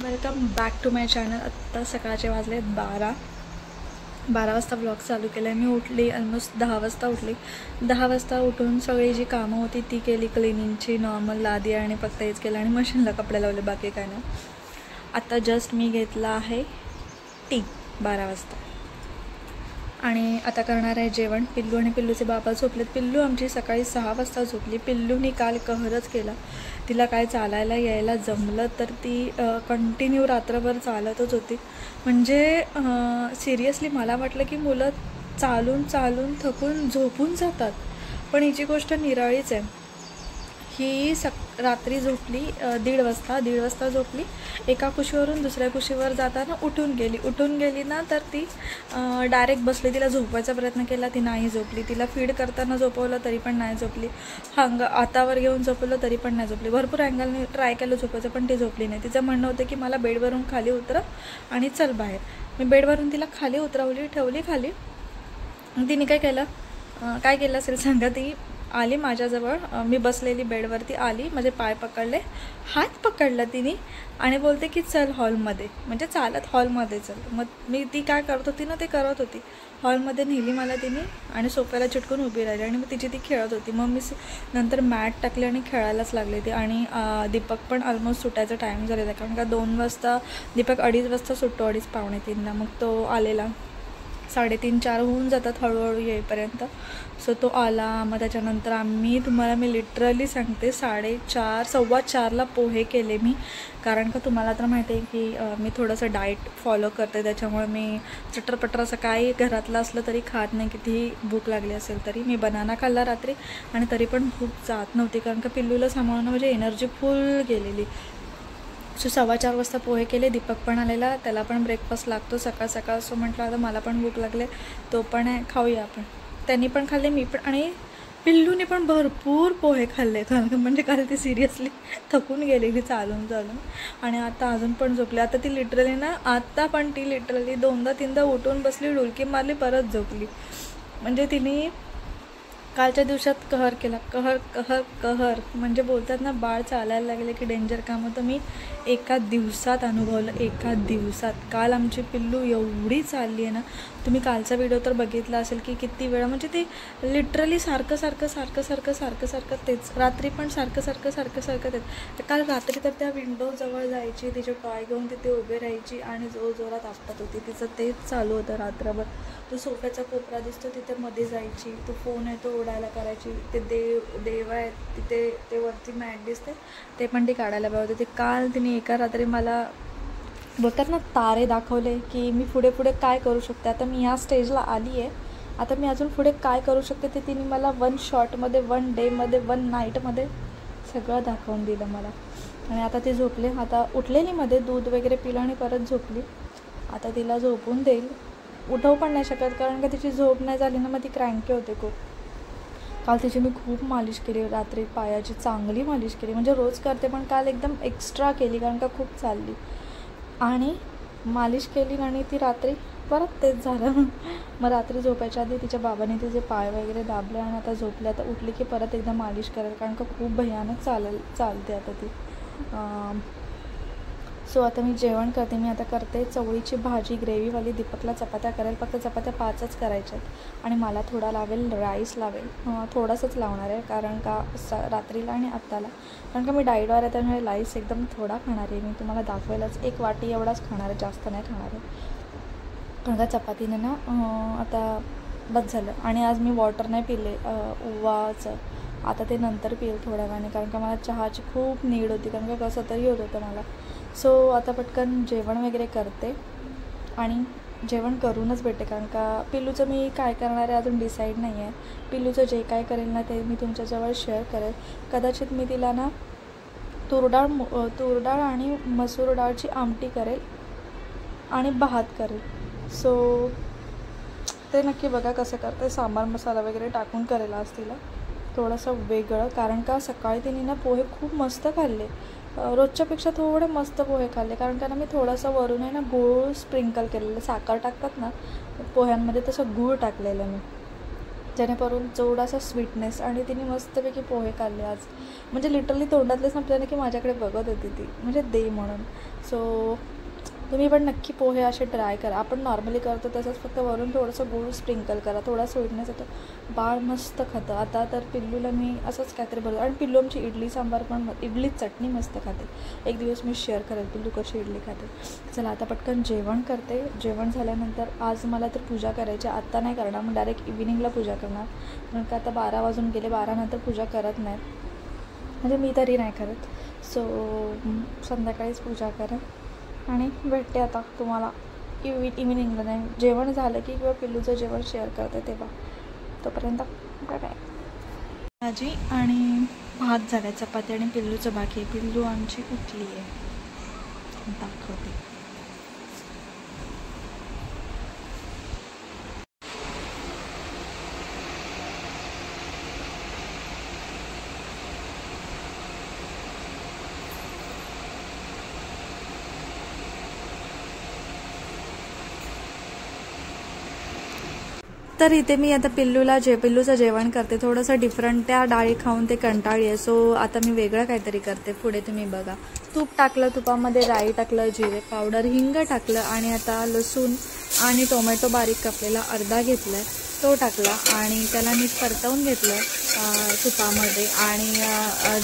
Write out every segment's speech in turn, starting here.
Welcome back to my channel. आत्ता सकाळचे वाजले 12 वाजता ब्लॉग चालू केला आहे. मी उठली ऑलमोस्ट 10 वाजता उठली. 10 वाजता उठून सगळी जी कामं होती ती केली, क्लिनिंगची नॉर्मल लादी आणि फक्त हेच केलं आणि मशीनला कपडे लावले, बाकी काय नाही. आत्ता जस्ट मी घेतला आहे टी 12 वाजता आणि आता करणार आहे जेवण. पिल्लू आणि पिल्लूचे बाबा झोपलेत. पिल्लू आमची सकाळी 6 वाजता झोपली. पिल्लूनी काल कहरच केला. तिला काय चालायला यायला जमलं तर ती कंटिन्यू रात्रभर चालतच होती. म्हणजे सिरियसली मला वाटलं की मुलं चालून चालून थकून झोपून जातात, पण हिची गोष्ट निराळीच आहे. ही रात्री झोपली 1:30 वाजता झोपली. एका कुशीवरून दुसऱ्या कुशीवर जाताना उठून गेली ना, तर ती डायरेक्ट बसली. तिला झोपवायचा प्रयत्न केला, ती नाही झोपली. तिला फीड करताना झोपवलं तरी पण नाही झोपली. हातावर घेऊन झोपवलं तरी पण नाही झोपली. भरपूर अँगलने ट्राय केलं झोपायचं, पण ती झोपली नाही. तिचं म्हणणं होतं की मला बेडवरून खाली उतरव आणि चल बाहेर. मी बेडवरून तिला खाली उतरवली, ठेवली खाली. तिने काय केलं असेल सांगा. ती आली माझ्याजवळ, मी बसलेली बेडवरती आली, माझे पाय पकडले, हात पकडला तिने आणि बोलते की चल हॉलमध्ये, म्हणजे चालत हॉलमध्ये चल. मग मी ती काय करत होती ना ते करत होती. हॉलमध्ये नेली मला तिने आणि सोफ्याला चिटकून उभी राहिली आणि मग ती खेळत होती. मग मी नंतर मॅट टाकली आणि खेळायलाच लागले ती. आणि दीपक पण ऑलमोस्ट सुटायचा टाईम झालेला, कारण का 2 वाजता दीपक 2:30 वाजता सुटतो, 2:30 पावणे 3ला. मग तो आलेला 3:30-4 होऊन जातात हळूहळू येईपर्यंत. सो तो आला. मग त्याच्यानंतर मी लिटरली सांगते 4:30 4:15ला पोहे केले मी, कारण का तुम्हाला तर माहिती आहे की मी थोडंसं डाएट फॉलो करते, त्याच्यामुळे मी चटरपटर असं काही घरातलं असलं तरी खात नाही, कितीही भूक लागली असेल तरी. मी बनाना खाल्ला रात्री आणि तरी पण भूक जात नव्हती, कारण का पिल्लूला सांभाळणं म्हणजे एनर्जी फुल गेलेली. सो 4:15 वाजता पोहे केले. दीपक पण आलेला, त्याला पण ब्रेकफास्ट लागतो सकाळ सकाळ. सो म्हटलं आता मला पण भूक लागले, तो पण आहे, खाऊया आपण. त्यांनी पण खाल्ले, मी पण, आणि पिल्लूने पण भरपूर पोहे खाल्ले. म्हणजे काल ती सिरियसली थकून गेलेली चालून आणि आता अजून पण झोपली. आता ती लिटरली ना, आता पण ती लिटरली 2दा-3दा उठून बसली, डुलकी मारली, परत झोपली. म्हणजे तिने कालच्या दिवसात कहर केला. कहर म्हणजे बोलतात ना, बाळ चालायला लागले की डेंजर काम होतं. मी एका दिवसात अनुभवलं, एका दिवसात. काल आमची पिल्लू एवढी चालली आहे ना, तुम्ही कालचा व्हिडिओ तर बघितला असेल की किती वेळा, म्हणजे ते लिटरली सारखं तेच. रात्री पण सारखं तेच. काल रात्री तर त्या विंडोजवळ जायची, तिचे पाय घेऊन तिथे उभे राहायची आणि जोरात आपटत होती. तिचं तेच चालू होतं रात्रभर. तो सोफ्याचा कोपरा दिसतो तिथे मध्ये जायची, तो फोन आहे तो उडायला करायची, ते देव आहे तिथे, ते वरती मॅट दिसते ते पण ती काढायला पाहिजे होते. काल तिने एका रात्री मला बोलतात ना तारे दाखवले की मी पुढे काय करू शकते. आता मी ह्या स्टेजला आली आहे, आता मी अजून पुढे काय करू शकते ते तिने मला 1 शॉटमध्ये, 1 डेमध्ये, 1 नाईटमध्ये सगळं दाखवून दिलं मला. आणि आता ती झोपले. आता उठलेली मध्ये दूध वगैरे पिलं आणि परत झोपली. आता तिला झोपून देईल. उठवू पण नाही शकत, कारण का तिची झोप नाही झाली ना, मग ती क्रँकी होते खूप. काल तिची मी खूप मालिश केली रात्री, पायाची चांगली मालिश केली, म्हणजे रोज करते पण काल एकदम एक्स्ट्रा केली, कारण का खूप चालली. आणि मालिश केली आणि ती रात्री परत तेच झालं. मग रात्री झोपायच्या आधी तिच्या बाबाने तिचे पाय वगैरे दाबले आणि आता झोपले. आता उठली की परत एकदा मालिश करेल, कारण का खूप भयानक चालते आता ती. सो आता मी जेवण करते. मी आता करते चवळीची भाजी ग्रेव्हीवाली. दीपकला चपात्या करेल, फक्त चपात्या 5च करायच्या आहेत आणि मला थोडा राईस लावेल, थोडासाच लावणार आहे, कारण का रात्रीला आणि आत्ताला, कारण का मी डाएटवर आहे, त्यामुळे राईस एकदम थोडा खाणार आहे. मी तुम्हाला दाखवायलाच 1 वाटी एवढाच खाणार आहे, जास्त नाही खाणार आहे, कारण का चपातीने ना आता बस झालं. आणि आज मी वॉटर नाही पिले उवाचं, आता ते नंतर पिईल थोड्या वेळाने, कारण का मला चहाची खूप नीड होती, कारण का कसं तरी होत होतं मला. सो आता पटकन जेवण वगैरे करते आणि जेवण करूनच भेटते, कारण का पिल्लूचं मी काय करणार आहे अजून डिसाईड नाही आहे. पिल्लूचं जे काय करेल ना ते मी तुमच्याजवळ शेअर करेल. कदाचित मी तिला ना तूर डाळ आणि मसूर डाळची आमटी करेल आणि भात करेल. सो ते नक्की बघा कसं करते. सांबार मसाला वगैरे टाकून करेल आज तिला थोडंसं वेगळं, कारण का सकाळी तिने ना पोहे खूप मस्त खाल्ले, रोजच्यापेक्षा थोडे मस्त पोहे खाल्ले, कारण का ना मी थोडंसं वरून आहे ना गूळ स्प्रिंकल केलेलं, साखर टाकतात ना पोह्यांमध्ये तसं गूळ टाकलेलं मी. जेणेकरून थोडासा स्वीटनेस. आणि तिने मस्तपैकी पोहे खाल्ले आज, म्हणजे लिटरली तोंडातलेच संपले ना की माझ्याकडे बघत होती ती, म्हणजे दे म्हणून. सो तुम्ही पण नक्की पोहे असे ट्राय करा. आपण नॉर्मली करतो तसंच, फक्त वरून थोडंसं गूळ स्प्रिंकल करा, थोडा स्वीटनेस येतो. बाळ मस्त खातं. आता तर पिल्लूला मी असंच काहीतरी बोलतो. आणि पिल्लू आमची इडली सांबार पण, इडली चटणी मस्त खाते. एक दिवस मी शेअर करेल पिल्लू कशी इडली खाते. चला आता पटकन जेवण करते. जेवण झाल्यानंतर आज मला तर पूजा करायची. आत्ता नाही करणार, मग डायरेक्ट इव्हिनिंगला पूजा करणार, कारण का आता 12 वाजून गेले. 12 नंतर पूजा करत नाहीत, म्हणजे मी तरी नाही करत. सो संध्याकाळीच पूजा करा. आणि भेटते आता तुम्हाला इव्हिनिंगला, नाही जेवण झालं की किंवा पिल्लूचं जेवण शेअर करते तेव्हा. तोपर्यंत काय काय भाजी आणि भात झाला, चपाती आणि पिल्लूचं बाकी. पिल्लू आमची उठली आहे, दाखवते. तर इथे मी आता पिल्लूचं जेवण करते. थोडंसं डिफरंट, त्या डाळी खाऊन ते कंटाळी आहे. सो आता मी वेगळं काहीतरी करते. पुढे तुम्ही बघा. तूप टाकलं, तुपामध्ये राई टाकलं, जिरे पावडर, हिंग टाकलं, आणि आता लसूण आणि टोमॅटो बारीक कापलेला अर्धा घेतला आहे तो टाकला, आणि त्याला नीट परतवून घेतलं तुपामध्ये. आणि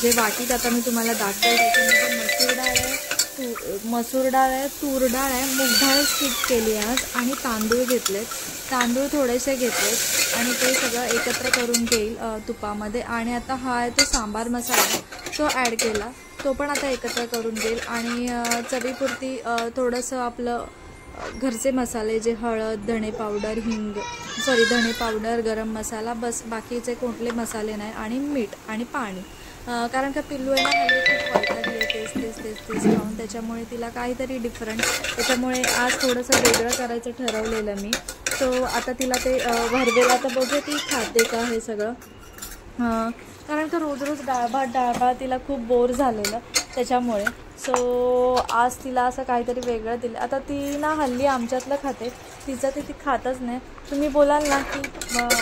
जे वाटीत आता मी तुम्हाला दाखवते त्याच्यामध्ये मसूर डाळ आहे, तूर डाळ आहे, मूग डाळ स्किप केली आज, आणि तांदूळ घेतलेत. तांदूळ थोडेसे घेतलेत आणि ते सगळं एकत्र करून घेईल तुपामध्ये. आणि आता हा आहे तो सांबार मसाला, तो ॲड केला, तो पण आता एकत्र करून घेईल. आणि चवीपुरती थोडंसं आपलं घरचे मसाले, जे हळद, धणे पावडर, गरम मसाला, बस, बाकीचे कुठले मसाले नाही. आणि मीठ आणि पाणी, कारण का पिल्लू आहे ना, हल्ली खूप वैतागली तेच खाऊन, त्याच्यामुळे तिला काहीतरी डिफरंट. त्याच्यामुळे आज थोडंसं वेगळं करायचं ठरवलेलं मी. सो आता तिला ते भरवेला, तर बघू ती खाते का हे सगळं. कारण का रोज डाळ भात तिला खूप बोर झालेलं, त्याच्यामुळे. सो आज तिला असं काहीतरी वेगळं दिलं. आता ती ना हल्ली आमच्यातलं खाते, तिचं ते ती खातच नाही. तुम्ही बोलाल ना की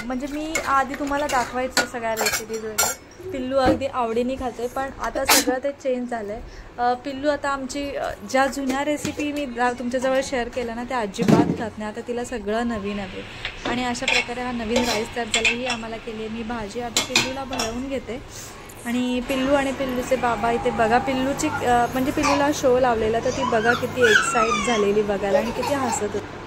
म्हणजे मी आधी तुम्हाला दाखवायचं सगळ्या रेसिपीज वगैरे, पिल्लू अगदी आवडीने खाते. पण आता सगळं ते चेंज झालं आहे. पिल्लू आता आमची ज्या जुन्या रेसिपी मी तुमच्याजवळ शेअर केल्या ना, त्या अजिबात खात नाही. आता तिला सगळं नवीन आहे. आणि अशा प्रकारे हा नवीन राईस तयार झाला. ही आम्हाला केली आहे मी भाजी. आता पिल्लूला भरवून घेते. आणि पिल्लू आणि पिल्लूचे बाबा इथे बघा. पिल्लूची म्हणजे पिल्लूला शो लावलेला, तर ती बघा किती एक्साइट झालेली बघायला, आणि किती हसत होती.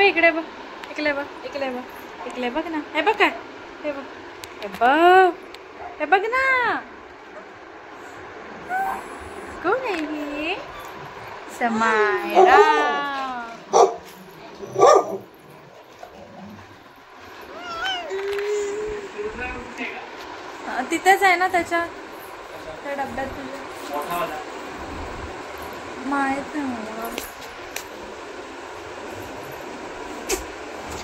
इकडे बघ, इकडे बघ ना, हे बघ काय, हे बघ ना, कोण आहे ही? समायरा. तिथेच आहे ना त्या डब्यात तुझ्या, माहित नाही मला.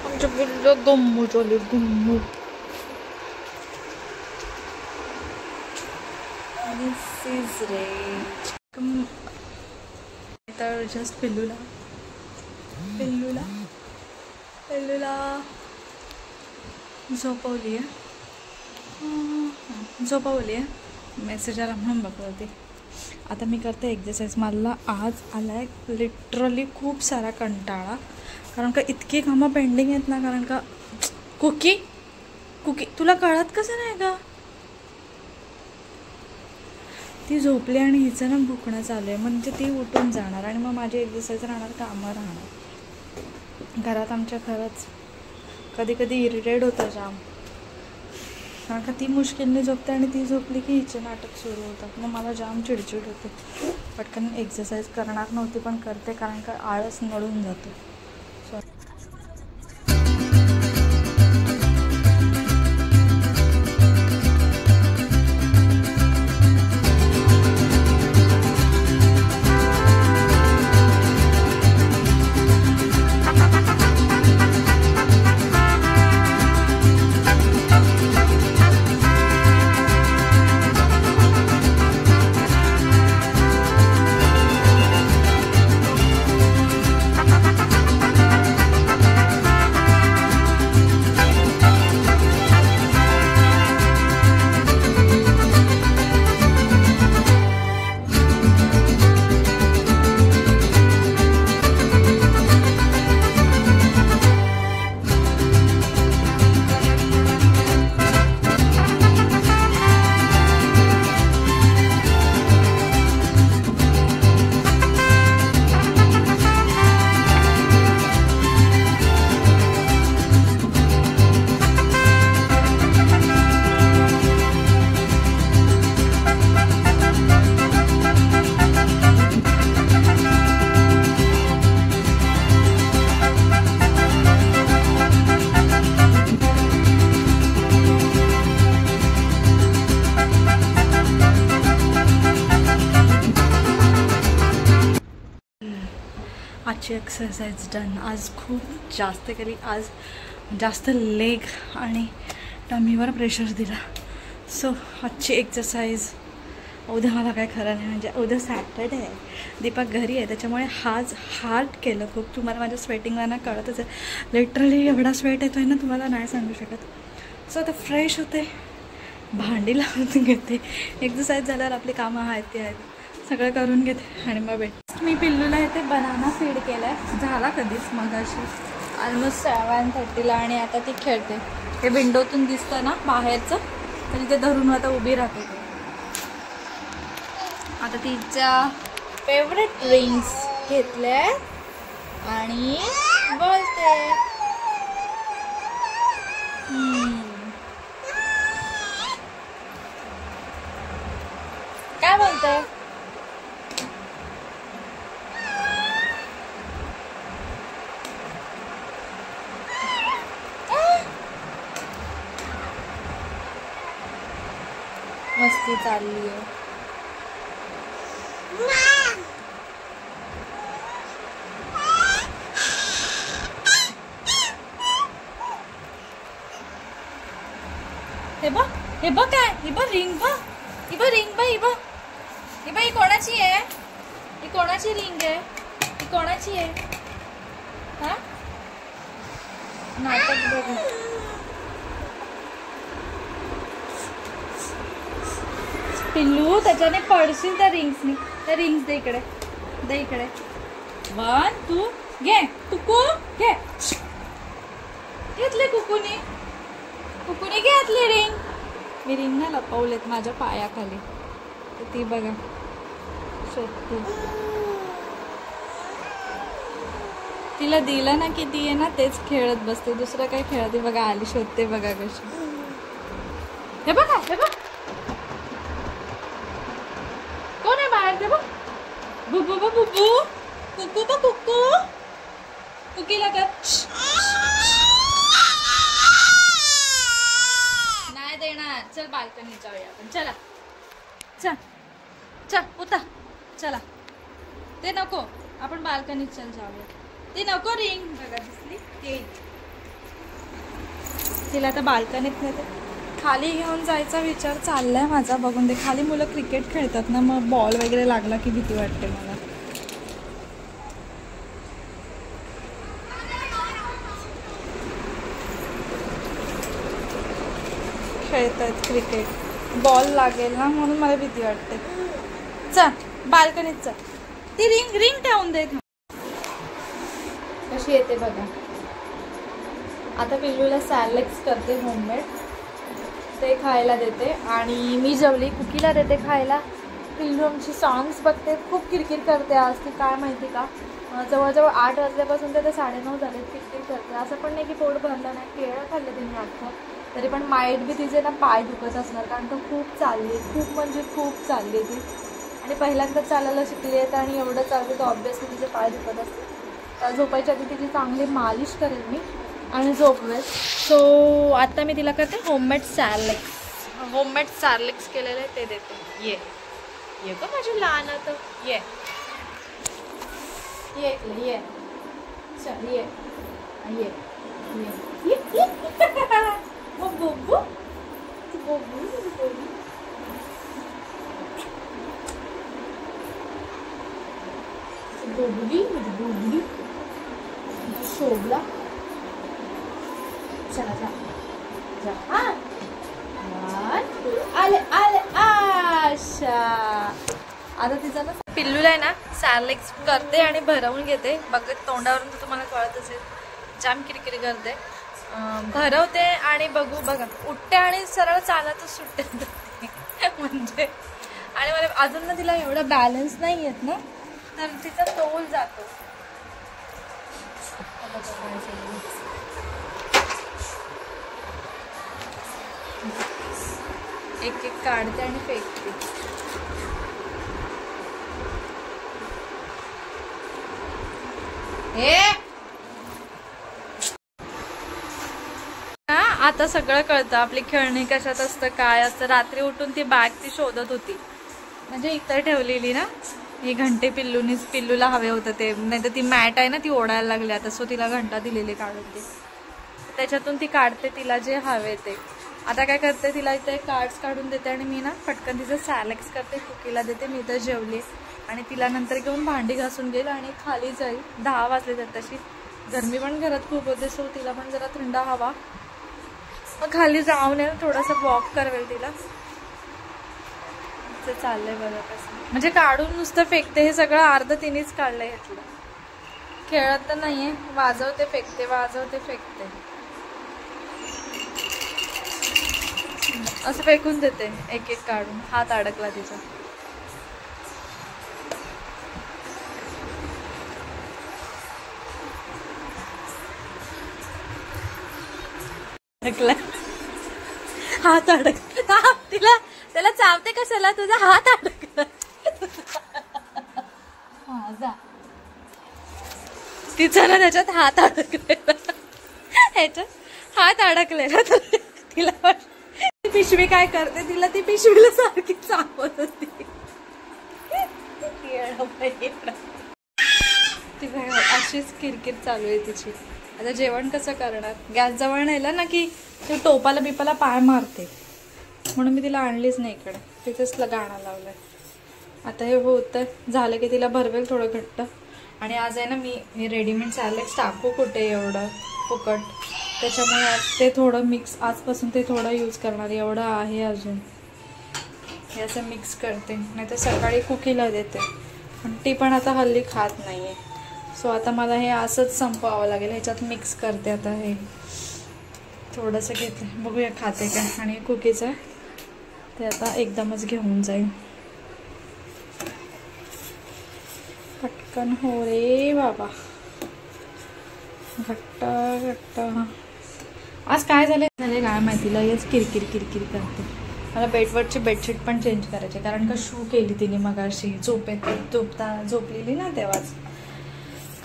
आमच्या पिल्लू गम्मू झाली, गम्मू. तर जस्ट पिल्लूला झोपवली आहे. मेसेज आला म्हणून बघते. आता मी करते एक्सरसाइज. मला आज आलाय लिटरली खूप सारा कंटाळा, कारण का इतकी कामं पेंडिंग आहेत ना. कारण का कुकी तुला कळत कसं नाही का, ती झोपली आणि हिचं ना भुकणं चालू आहे. म्हणजे ती उठून जाणार आणि मग माझी एक्सरसाइज राहणार, कामं राहणार. घरात आमच्या खरंच कधी कधी इरिटेट होतं जाम, कारण का ती मुश्किलने झोपते आणि ती झोपली की हिचे नाटक सुरू होतात. मग मला जाम चिडचिड होते. पटकन एक्सरसाइज करणार नव्हती पण करते, कारण का आळस नळून जातो. सो आजची एक्सरसाइज डन. आज खूप जास्त केली, आज जास्त लेग आणि टमीवर प्रेशर दिला. सो आजची एक्सरसाइज. उद्या मला काय खरं नाही, म्हणजे उद्या सॅटर्डे आहे, दीपक घरी आहे, त्याच्यामुळे आज हार्ड केलं खूप. तुम्हाला माझ्या स्वेटिंगला ना कळतच आहे, लिटरली एवढा स्वेट येतो आहे ना, तुम्हाला नाही सांगू शकत. सो आता फ्रेश होते, भांडी लावून घेते, एक्सरसाइज झाल्यावर आपली कामं आहेत ती आहेत, सगळं करून घेते आणि मग भेट. मी पिल्लूला इथे बनाना फीड केला आहे, झाला कधीच मगाशी ऑलमोस्ट 7:30ला, आणि आता ती खेळते. हे विंडोतून दिसतं ना बाहेरचं, तर तिथे धरून आता उभी राहते. आता तिच्या फेवरेट रिंग्स घेतल्या आणि बोलते. काय बोलते? मस्ती चालली आहे. हे बघ काय, ही बघ रिंग, बघ ही बघ रिंग, बघ ही बघ, ही बघ, ही कोणाची आहे? ही कोणाची रिंग आहे? ही कोणाची आहे? हा नाटक बघ. पिल्लू त्याच्याने पडशील त्या रिंग्सनी. त्या रिंग्स दे इकडे, दे इकडे. 1 2 घे. कुकू घे. घेतले कुकूने, कुकूने घेतली रिंग. मी रिंग ना लपवलेत माझ्या पायाखाली, तर ती बघा शोधते. तिला दिलं ना की ती आहे ना तेच खेळत बसते, दुसरं काही खेळते. बघा आली, शोधते बघा कशी. हे बघा, हे बघ कोण आहे बाहेर, ते बघ. बुबू बुबू, कुकू बघ, कुकू कुकीला कर. नाही देणार. चल बाल्कनी जाऊया आपण. चला चल चल उतर. चला ते नको, आपण बाल्कनीत चल जाऊया. ते नको रिंग बघा दिसली ते. तिला आता बाल्कनीत नेते. खाली घेऊन जायचा विचार चाललाय माझा. बघून दे, खाली मुलं क्रिकेट खेळतात ना, मग बॉल वगैरे लागला की भीती वाटते मला. खेळतात क्रिकेट, बॉल लागेल ना म्हणून मला भीती वाटते. चल बाल्कनीत चल. ती रिंग रिंग ठेवून दे. कशी येते बघा. आता पिल्लूला सॅलेक्स करते होममेड, ते खायला देते आणि मी जेवली. कुकीला देते खायला. पिल्लू आमची सॉंग्स बघते, खूप किरकिर करते आज ती. काय माहिती का, जवळजवळ 8 वाजल्यापासून ते 9:30 झाले किरकिर करते. असं पण नाही की पोट भरलं नाही, केळं खाल्लं तिने अख्खं, तरी पण माईट बी तिचे ना पाय दुखत असणार, कारण का खूप चालली, खूप म्हणजे खूप चालली ती. आणि पहिल्यांदा चालायला शिकली आहे आणि एवढं चालते तर ऑब्वियसली तिचे पाय दुखत असते. तर झोपायच्या आधी तिची चांगली मालिश करेल मी आणि झोपवेल. सो आता मी तिला करते होममेड सॅलेक्स. होममेड सॅलेक्स केलेलं आहे ते देते. ये ये का माझी लहान आता, ये ये ये चल ये ये ये मग बोबू बोबू बोबू बोबडी म्हणजे बोबडी शोभला. चला जा जा. हा आले आले आशा. आता तिचं ना पिल्लूला आहे ना सॅलेक्स करते आणि भरवून घेते. बघत तोंडावरून तर तुम्हाला कळत असेल, जाम किरकिरी करते. भरवते आणि बघू बघा उठते आणि सरळ चालतच सुटते म्हणजे. आणि मला अजून ना तिला एवढा बॅलन्स नाही येत ना, तर तिचा तोल जातो. एक एक काढते आणि फेकते. हे आता सगळं कळतं, आपली खेळणी कशात असतं, काय असतं. रात्री उठून ती बॅग ती शोधत होती, म्हणजे इतर ठेवलेली ना, ही घंटे पिल्लूला हवे होतं ते, नाही तर ती मॅट आहे ना ती ओढायला लागली आता, सो तिला घंटा दिलेली काढून ती, त्याच्यातून ती काढते तिला जे हवे ते. आता काय करते, तिला इथे कार्ड्स काढून देते आणि मी ना पटकन तिचं सॅलेक्स करते, कुकीला देते. मी तर जेवली आणि तिला नंतर घेऊन भांडी घासून गेल आणि खाली जाईल. 10 वाजले तर तशी गरमी पण घरात खूप होते, सो तिला पण जरा थंड हवा, मग खाली जाऊन आहे थोडंसं वॉक करवेल तिला. ते चाललंय बघा कसं, म्हणजे काढून नुसतं फेकते. हे सगळं अर्ध तिनेच काढलंय ह्यातलं. खेळत तर नाहीये, वाजवते फेकते, वाजवते फेकते, असं फेकून देते एक एक काढून. हात अडकला तिचा. अडकला, हात अडकला. तिला त्याला चावते कशाला, तुझा हात अडकला. हा जा, तिचा ना त्याच्यात हात अडकलेला, ह्याच्यात हात अडकलेला. तर तिला पिशवी काय करते, तिला ती पिशवीला सारखी चावत होती. ती अशीच किरकिर चालू आहे तिची. आता जेवण कसं करणार, गॅस जवळ नेला ना की ती टोपाला बिपाला पाय मारते, म्हणून मी तिला आणलीच नाही इकडे. तिथेच गाणं लावलंय. आता हे होतं झालं की तिला भरवेल थोडं घट्ट. आणि आज आहे ना मी हे रेडीमेड सॅलेक्स टाकू कुठे एवढं फुकट, त्याच्यामुळे आज ते थोडं मिक्स, आजपासून ते थोडं यूज करणार. एवढं आहे अजून, हे असं मिक्स करते. नाही तर सकाळी कुकीला देते, पण ती पण आता हल्ली खात नाही आहे. सो आता मला हे असंच संपवावं लागेल. ह्याच्यात मिक्स करते आता. हे थोडंसं घेते, बघूया खाते काय. आणि कुकीचं ते आता एकदमच घेऊन जाईल पटकन. हो रे बाबा, घट्ट घट्ट. आज काय झालं काय माहिती, लयच किरकिर किरकिर करते. मला बेडवरची बेडशीट पण चेंज करायची, कारण का शू केली तिने मगाशी झोपलेली ना तेव्हाच.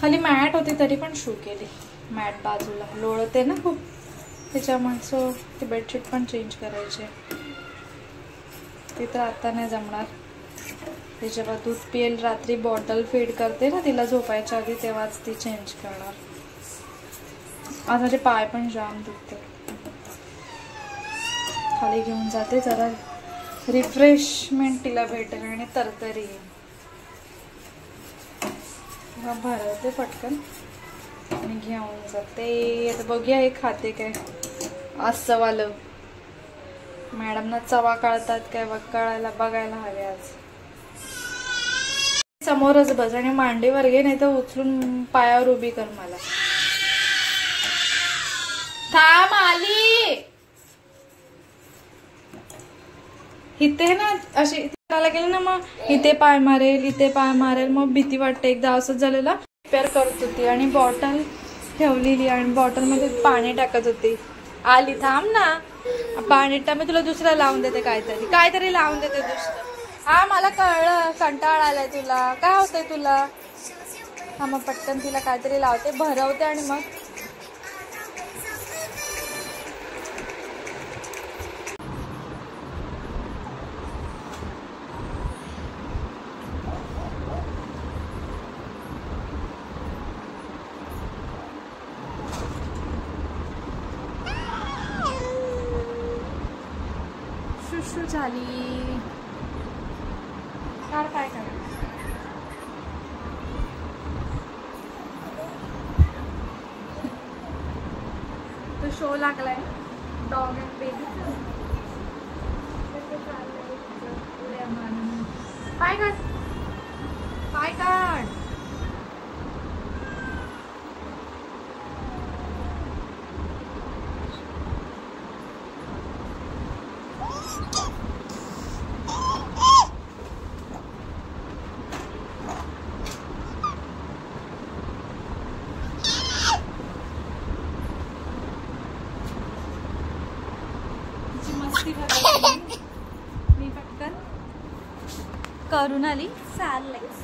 खाली मॅट होती तरी पण शू केली. मॅट बाजूला लोळते ना खूप, त्याच्यामुळे. सो ती बेडशीट पण चेंज करायची. ती तर आता नाही जमणार. ती जेव्हा दूध पिएल, रात्री बॉटल फीड करते ना तिला झोपायच्या आधी, तेव्हाच ती चेंज करणार. आज माझे पाय पण जाम दुखते. खाली घेऊन जाते, जरा रिफ्रेशमेंट तिला भेटेल आणि तरतरी भरवते पटकन आणि घेऊन जाते. आता बघूया हे खाते काय. आज चवालं मॅडमना चवा कळतात काय बघायला हवे. आज समोरच बस आणि मांडीवर घे, नाही तर उचलून पायावर उभी कर मला. थांब आली. इथे ना अशी त्याला गेलं ना, मग इथे पाय मारेल, इथे पाय मारेल, मग भीती वाटते. एकदा असंच झालेलं, रिपेअर करत होती आणि बॉटल ठेवलेली आणि बॉटलमध्ये पाणी टाकत होती. आली, थांब ना, पाणी टाक, तुला दुसरं लावून देते, काहीतरी लावून देते दुसरं. हा मला कळलं, कंटाळा आलाय तुला, काय होतंय तुला. हा मग पटकन तिला काहीतरी लावते, भरवते आणि मग शुशू झाली. काय करा, तो शो लागलाय डॉग अँड बेबी. पाय काढ, पाय काढ. मी पटकन करून आली सॅलेक्स.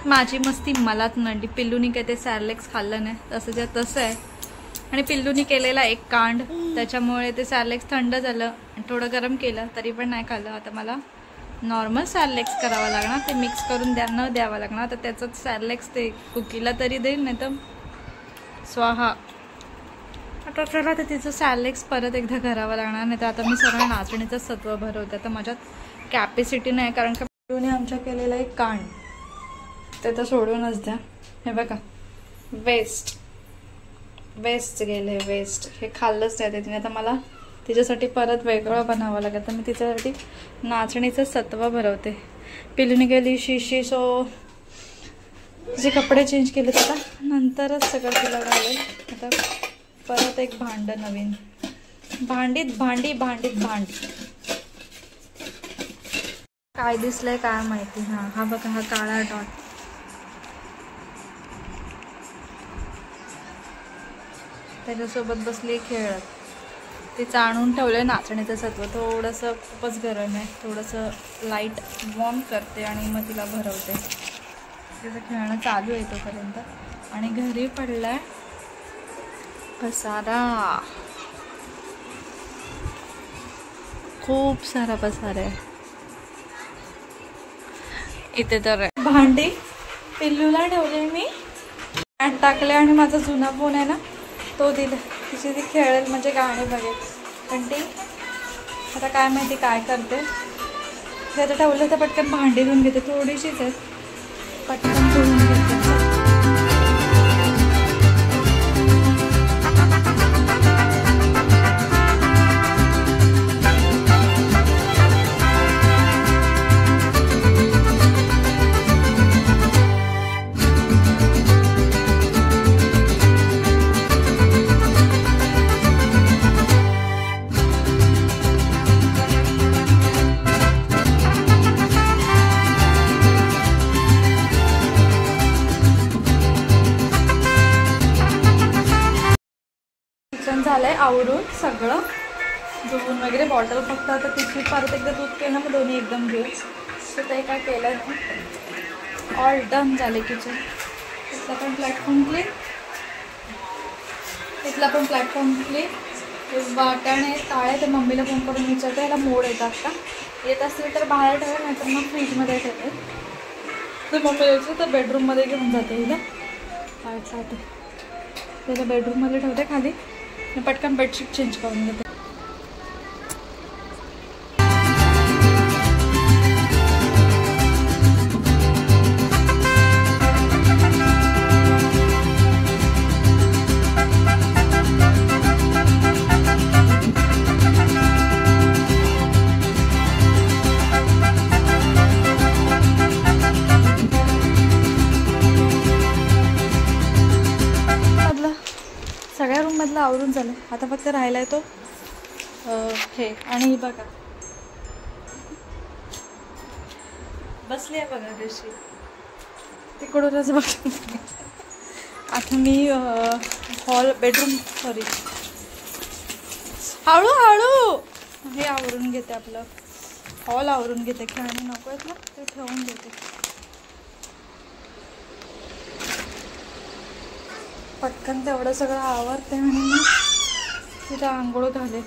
माझी मस्ती मलाच नडली. पिल्लूनी काय ते सॅरलेक्स खाल्लं नाही, तसं तसं आहे. आणि पिल्लूनी केलेला एक कांड, त्याच्यामुळे ते सॅरलेक्स थंड झालं. थोडं गरम केलं तरी पण नाही खाल्लं. आता मला नॉर्मल सॅरलेक्स करावं लागणार, ते मिक्स करून न द्यावं लागणार. तर त्याचंच सॅरलेक्स ते कुकीला तरी देईल, नाही तर स्वाहा. आता चला तर तिचं सॅरलेक्स परत एकदा करावं लागणार, नाही तर आता मी सरळ नाचणीचं सत्व भरवते. तर माझ्यात कॅपॅसिटी नाही, कारण का पिल्लूने आमच्या केलेला एक कांड ते तर सोडूनच द्या. हे बघा, वेस्ट गेले, वेस्ट. हे खाल्लंच नाही तिने. आता मला तिच्यासाठी परत वेगळं बनावं लागेल. तर मी तिच्यासाठी नाचणीचं सत्व भरवते. पिल्लूने गेली शिशी, सो जे कपडे चेंज केले आता नंतरच सगळं तिला घालेल. आता परत एक भांड नवीन, भांडीत भांडी. काय दिसलंय काय माहिती. हा बघा, हा काळा डॉट. त्याच्यासोबत बसली खेळत. तिचं आणून ठेवलंय नाचणीचं सत्व. थोडंसं खूपच गरम आहे, थोडंसं लाईट वॉर्म करते आणि मग तिला भरवते. तिचं खेळणं चालू आहे तोपर्यंत. आणि घरी पडलाय पसारा, खूप सारा पसारा आहे इथे. तर भांडी पिल्लूला ठेवले मी, पॅन्ट टाकले आणि माझा जुना फोन आहे ना तो दिला. तिची ती खेळेल, म्हणजे गाणे बघेल. पण ती आता काय माहिती काय करते. ते आता ठेवलं तर पटकन भांडी धुवून घेते, थोडीशीच आहेत, पटकन धुवून घेते. झालंय आवरून सगळं धुवून वगैरे. बॉटल फक्त आता तिची परत एकदा दूध केलं मग दोन्ही एकदम घेऊन. तर ते काय केलं नाही, ऑल डन झाले किचन. त्याचा पण प्लॅटफॉर्म क्लीन. इथला पण प्लॅटफॉर्म क्लीन. वाटाणे ताळे ते मम्मीला फोन करून विचारते याला मोड येतात का, येत असतील तर बाहेर ठेवा, नाहीतर मग फ्रीजमध्ये ठेवते. तर मम्मी यायचं तर बेडरूममध्ये घेऊन जाते हिला. काय ते त्याला बेडरूममध्ये ठेवते खाली. पटकन बेडशीट चेंज करून घेते. सगळ्या रूममधलं आवरून झालं. आता फक्त राहिला आहे तो हे. आणि बघा बसली आहे बघा कशी, तिकडूनच बघ. आता मी हॉल बेडरूम सॉरी हळूहळू हे आवरून घेते. आपलं हॉल आवरून घेते. खेळणी नको आहेत ना ते ठेवून घेते. पटकन तेवढं सगळं आवरते आणि मी तिथं आंघोळ घाले.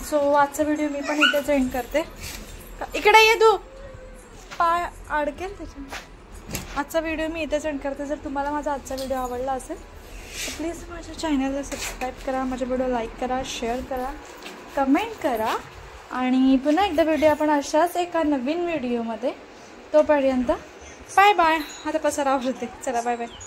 सो आजचा व्हिडिओ मी पण इथेच एंड करते. इकडे ये तू, पाय अडकेल त्याच्या. आजचा व्हिडिओ मी इथेच एंड करते. जर तुम्हाला माझा आजचा व्हिडिओ आवडला असेल तर प्लीज माझ्या चॅनलला सबस्क्राईब करा, माझ्या व्हिडिओ लाईक करा, शेअर करा, कमेंट करा. आणि पुन्हा एकदा व्हिडिओ आपण अशाच एका नवीन व्हिडिओमध्ये. तोपर्यंत बाय बाय. आता पसारा आवरते. चला बाय बाय.